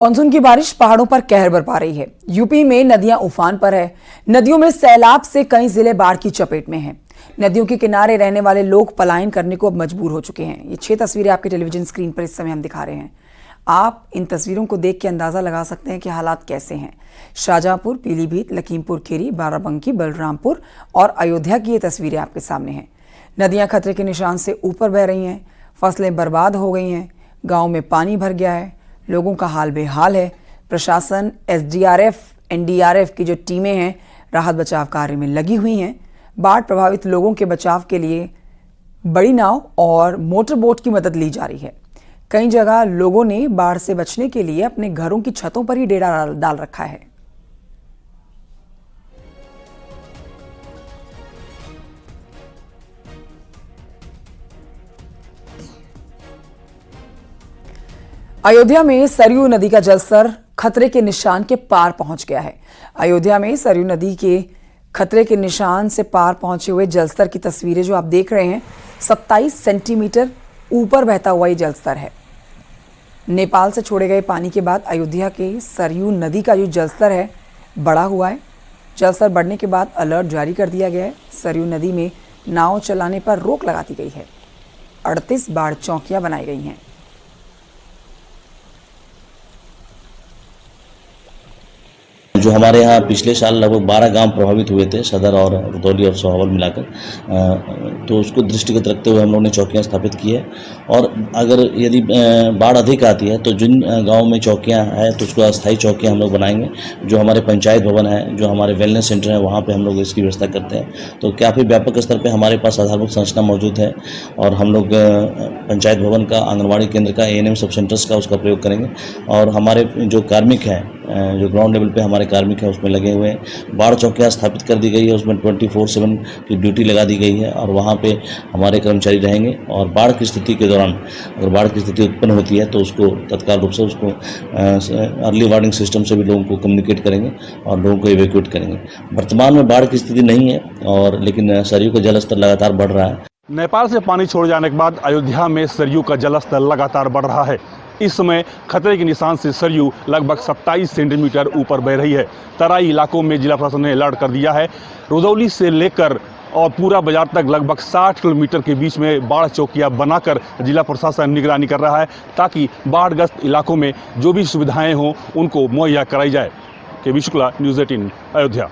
Monsoon की बारिश पहाड़ों पर कहर बरपा रही है। यूपी में नदियां उफान पर है। नदियों में सैलाब से कई जिले बाढ़ की चपेट में हैं। नदियों के किनारे रहने वाले लोग पलायन करने को अब मजबूर हो चुके हैं। ये 6 तस्वीरें आपके टेलीविजन स्क्रीन पर इस समय हम दिखा रहे हैं। आप इन तस्वीरों को देख के अंदाजा लगा सकते हैं कि हालात कैसे हैं। शाहजहांपुर, पीलीभीत, लखीमपुर खीरी, बाराबंकी, बलरामपुर और अयोध्या की ये तस्वीरें आपके सामने हैं। नदियां खतरे के निशान से ऊपर बह रही हैं। फसलें बर्बाद हो गई हैं। गाँव में पानी भर गया है। लोगों का हाल बेहाल है। प्रशासन, एसडीआरएफ, एनडीआरएफ की जो टीमें हैं राहत बचाव कार्य में लगी हुई हैं। बाढ़ प्रभावित लोगों के बचाव के लिए बड़ी नाव और मोटर बोट की मदद ली जा रही है। कई जगह लोगों ने बाढ़ से बचने के लिए अपने घरों की छतों पर ही डेरा डाल रखा है। अयोध्या में सरयू नदी का जलस्तर खतरे के निशान के पार पहुंच गया है। अयोध्या में सरयू नदी के खतरे के निशान से पार पहुंचे हुए जलस्तर की तस्वीरें जो आप देख रहे हैं, 27 सेंटीमीटर ऊपर बहता हुआ ये जलस्तर है। नेपाल से छोड़े गए पानी के बाद अयोध्या के सरयू नदी का जो जलस्तर है बढ़ा हुआ है। जलस्तर बढ़ने के बाद अलर्ट जारी कर दिया गया है। सरयू नदी में नाव चलाने पर रोक लगा दी गई है। 38 बाढ़ चौकियां बनाई गई हैं। जो हमारे यहाँ पिछले साल लगभग 12 गांव प्रभावित हुए थे, सदर और रुदौली और सोहावल मिलाकर, तो उसको दृष्टिगत रखते हुए हम लोगों ने चौकियाँ स्थापित की है। और अगर यदि बाढ़ अधिक आती है तो जिन गाँव में चौकियाँ हैं तो उसको अस्थायी चौकियाँ हम लोग बनाएंगे। जो हमारे पंचायत भवन है, जो हमारे वेलनेस सेंटर है, वहाँ पर हम लोग इसकी व्यवस्था करते हैं। तो काफ़ी व्यापक स्तर पर हमारे पास आधारभूत संरचना मौजूद है और हम लोग पंचायत भवन का, आंगनबाड़ी केंद्र का, ANM सब सेंटर्स का उसका प्रयोग करेंगे। और हमारे जो कार्मिक हैं, जो ग्राउंड लेवल पे हमारे कार्मिक हैं उसमें लगे हुए हैं। बाढ़ चौकियाँ स्थापित कर दी गई है, उसमें 24/7 की ड्यूटी लगा दी गई है और वहाँ पे हमारे कर्मचारी रहेंगे। और बाढ़ की स्थिति के दौरान अगर बाढ़ की स्थिति उत्पन्न होती है तो उसको तत्काल रूप से उसको अर्ली वार्निंग सिस्टम से भी लोगों को कम्युनिकेट करेंगे और लोगों को इवैक्यूएट करेंगे। वर्तमान में बाढ़ की स्थिति नहीं है और लेकिन सरयू का जलस्तर लगातार बढ़ रहा है। नेपाल से पानी छोड़ जाने के बाद अयोध्या में सरयू का जलस्तर लगातार बढ़ रहा है। इस समय खतरे के निशान से सरयू लगभग 27 सेंटीमीटर ऊपर बह रही है। तराई इलाकों में जिला प्रशासन ने अलर्ट कर दिया है। रुदौली से लेकर और पूरा बाजार तक लगभग 60 किलोमीटर के बीच में बाढ़ चौकियां बनाकर जिला प्रशासन निगरानी कर रहा है ताकि बाढ़ग्रस्त इलाकों में जो भी सुविधाएं हों उनको मुहैया कराई जाए। के शुक्ला, न्यूज़ 18 अयोध्या।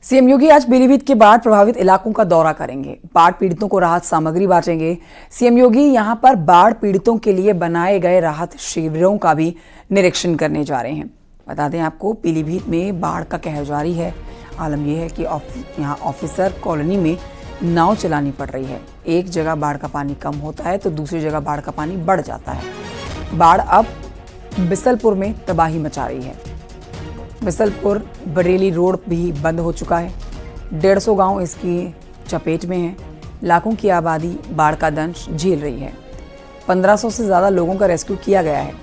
सीएम योगी आज पीलीभीत के बाढ़ प्रभावित इलाकों का दौरा करेंगे। बाढ़ पीड़ितों को राहत सामग्री बांटेंगे। सीएम योगी यहां पर बाढ़ पीड़ितों के लिए बनाए गए राहत शिविरों का भी निरीक्षण करने जा रहे हैं। बता दें आपको, पीलीभीत में बाढ़ का कहर जारी है। आलम यह है कि यहां ऑफिसर कॉलोनी में नाव चलानी पड़ रही है। एक जगह बाढ़ का पानी कम होता है तो दूसरी जगह बाढ़ का पानी बढ़ जाता है। बाढ़ अब बिसलपुर में तबाही मचा रही है। बिसलपुर बरेली रोड भी बंद हो चुका है। 150 गांव इसकी चपेट में हैं। लाखों की आबादी बाढ़ का दंश झेल रही है। 1500 से ज़्यादा लोगों का रेस्क्यू किया गया है।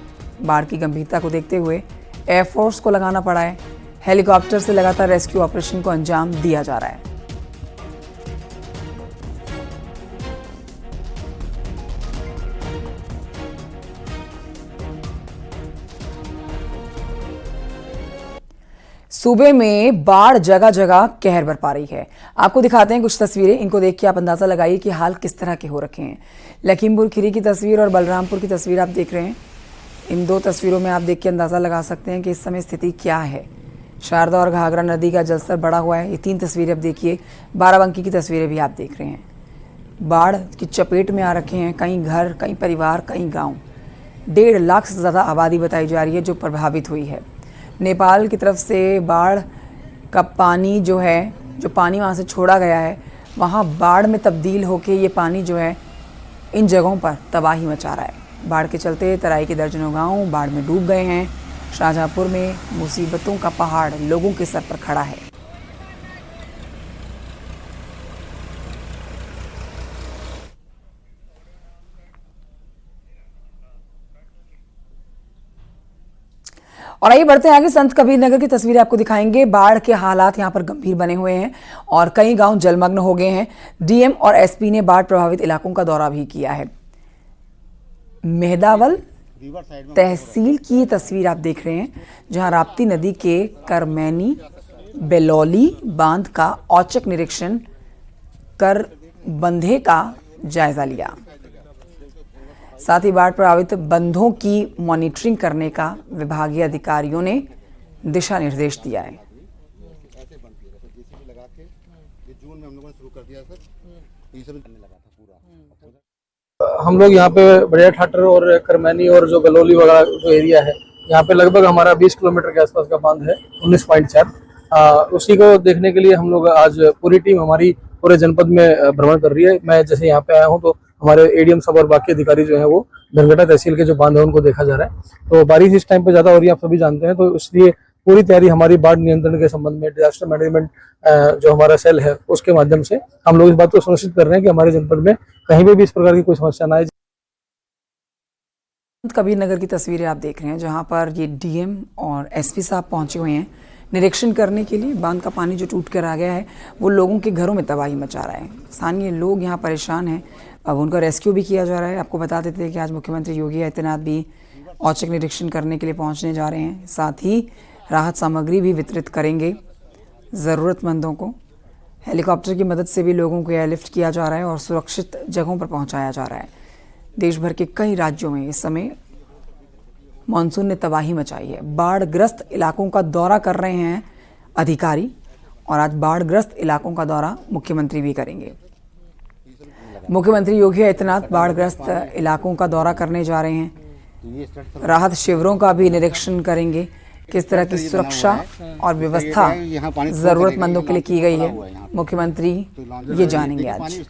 बाढ़ की गंभीरता को देखते हुए एयरफोर्स को लगाना पड़ा है। हेलीकॉप्टर से लगातार रेस्क्यू ऑपरेशन को अंजाम दिया जा रहा है। सूबे में बाढ़ जगह जगह कहर बरपा रही है। आपको दिखाते हैं कुछ तस्वीरें। इनको देख के आप अंदाजा लगाइए कि हाल किस तरह के हो रखे हैं। लखीमपुर खीरी की तस्वीर और बलरामपुर की तस्वीर आप देख रहे हैं। इन दो तस्वीरों में आप देख के अंदाजा लगा सकते हैं कि इस समय स्थिति क्या है। शारदा और घाघरा नदी का जलस्तर बढ़ा हुआ है। ये 3 तस्वीरें अब देखिए। बाराबंकी की तस्वीरें भी आप देख रहे हैं। बाढ़ की चपेट में आ रखे हैं कई घर, कई परिवार, कई गाँव। 1.5 लाख से ज़्यादा आबादी बताई जा रही है जो प्रभावित हुई है। नेपाल की तरफ से बाढ़ का पानी जो है, जो पानी वहाँ से छोड़ा गया है, वहाँ बाढ़ में तब्दील होके ये पानी जो है इन जगहों पर तबाही मचा रहा है। बाढ़ के चलते तराई के दर्जनों गांव बाढ़ में डूब गए हैं। शाहजहांपुर में मुसीबतों का पहाड़ लोगों के सर पर खड़ा है। और आइए बढ़ते हैं आगे। संत कबीर नगर की तस्वीरें आपको दिखाएंगे। बाढ़ के हालात यहां पर गंभीर बने हुए हैं और कई गांव जलमग्न हो गए हैं। डीएम और एसपी ने बाढ़ प्रभावित इलाकों का दौरा भी किया है। मेहदावल, तहसील की ये तस्वीर आप देख रहे हैं, जहां राप्ती नदी के करमैनी बेलौली बांध का औचक निरीक्षण कर बंधे का जायजा लिया। साथ ही बाढ़ प्रभावित बंधों की मॉनिटरिंग करने का विभागीय अधिकारियों ने दिशा निर्देश दिया है। हम लोग यहाँ पे बढ़िया ठाटर और करमैनी और जो गलोली वगैरह जो एरिया है, यहाँ पे लगभग हमारा 20 किलोमीटर के आसपास का बांध है, 19.4। उसी को देखने के लिए हम लोग आज पूरी टीम हमारी पूरे जनपद में भ्रमण कर रही है। मैं जैसे यहाँ पे आया हूँ तो हमारे एडीएम सब और बाकी अधिकारी जो है वो धनगटा तहसील के जो बांध है उनको देखा जा रहा है। तो बारिश इस टाइम पे ज्यादा हो रही है, आप सभी जानते हैं, तो इसलिए पूरी तैयारी हमारी बाढ़ नियंत्रण के संबंध में डिजास्टर मैनेजमेंट जो हमारा सेल है उसके माध्यम से हम लोग इस बात को सुनिश्चित कर रहे हैं कि हमारे जनपद में कहीं भी इस प्रकार की कोई समस्या ना आए। कबीर नगर की तस्वीरें आप देख रहे हैं, जहां पर ये डीएम और एसपी साहब पहुंचे हुए हैं निरीक्षण करने के लिए। बांध का पानी जो टूट कर आ गया है वो लोगों के घरों में तबाही मचा रहा है। स्थानीय लोग यहाँ परेशान हैं, अब उनका रेस्क्यू भी किया जा रहा है। आपको बता देते हैं कि आज मुख्यमंत्री योगी आदित्यनाथ भी औचक निरीक्षण करने के लिए पहुंचने जा रहे हैं। साथ ही राहत सामग्री भी वितरित करेंगे ज़रूरतमंदों को। हेलीकॉप्टर की मदद से भी लोगों को एयरलिफ्ट किया जा रहा है और सुरक्षित जगहों पर पहुंचाया जा रहा है। देश भर के कई राज्यों में इस समय मानसून ने तबाही मचाई है। बाढ़ग्रस्त इलाकों का दौरा कर रहे हैं अधिकारी और आज बाढ़ग्रस्त इलाकों का दौरा मुख्यमंत्री भी करेंगे। मुख्यमंत्री योगी आदित्यनाथ बाढ़ग्रस्त इलाकों का दौरा करने जा रहे हैं। राहत शिविरों का भी निरीक्षण करेंगे, किस तरह की सुरक्षा और व्यवस्था जरूरतमंदों के लिए की गई है। मुख्यमंत्री ये जानेंगे आज।